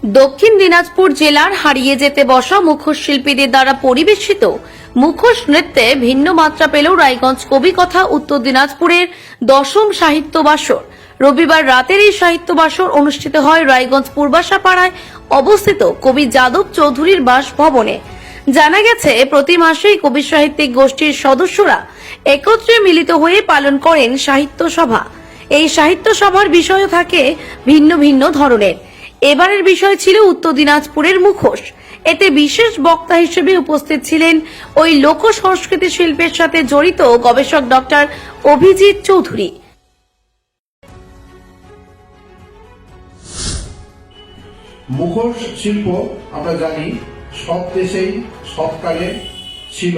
দক্ষিণ দিনাজপুর জেলার হারিয়ে যেতে বসা মুখোশ শিল্পীদের দ্বারা পরিবেশিত মুখোশ নৃত্যে ভিন্ন মাত্রা পেল রায়গঞ্জ কবিকথা উত্তর দিনাজপুরের 10ম সাহিত্য বাসর। রবিবার রাতের এই সাহিত্য বাসর অনুষ্ঠিত হয় রায়গঞ্জ পূর্বাশাপাড়ায় অবস্থিত কবি যাদব চৌধুরীর বাসভবনে। জানা গেছে, প্রতি মাসেই কবি সাহিত্যিক গোষ্ঠীর সদস্যরা একত্রে মিলিত হয়ে পালন করেন সাহিত্য সভা। এই সাহিত্য সভার বিষয় থাকে ভিন্ন ভিন্ন ধরনের। এবারের বিষয় ছিল উত্তর দিনাজপুরের মুখোশ। এতে বিশেষ বক্তা হিসেবে উপস্থিত ছিলেন ওই লোক সংস্কৃতি শিল্পের সাথে জড়িত গবেষক ডক্টর অভিজিৎ চৌধুরী। মুখোশ শিল্প আমরা জানি সব দেশেই সবকালে ছিল।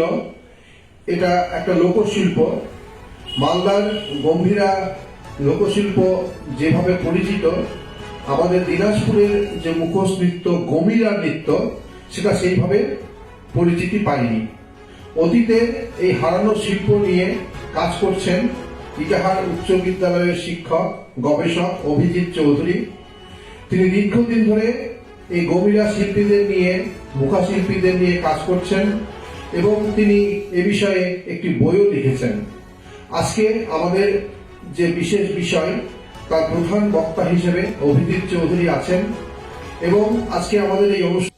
এটা একটা লোকশিল্প। মালদার গম্ভীরা লোকশিল্প যেভাবে পরিচিত, আমাদের দিনাজপুরের যে মুখোশ নৃত্য গম্ভীরা নৃত্য, সেটা সেইভাবে পরিচিতি পায়নি। অতীতে এই হারানো শিল্প নিয়ে কাজ করছেন ইটাহার উচ্চ বিদ্যালয়ের শিক্ষক গবেষক অভিজিৎ চৌধুরী। তিনি দীর্ঘদিন ধরে এই গম্ভীরা শিল্পীদের নিয়ে, মুখা শিল্পীদের নিয়ে কাজ করছেন এবং তিনি এ বিষয়ে একটি বইও লিখেছেন। আজকে আমাদের যে বিশেষ বিষয়, তার প্রধান বক্তা হিসেবে অভিজিৎ চৌধুরী আছেন এবং আজকে আমাদের এই অনুষ্ঠান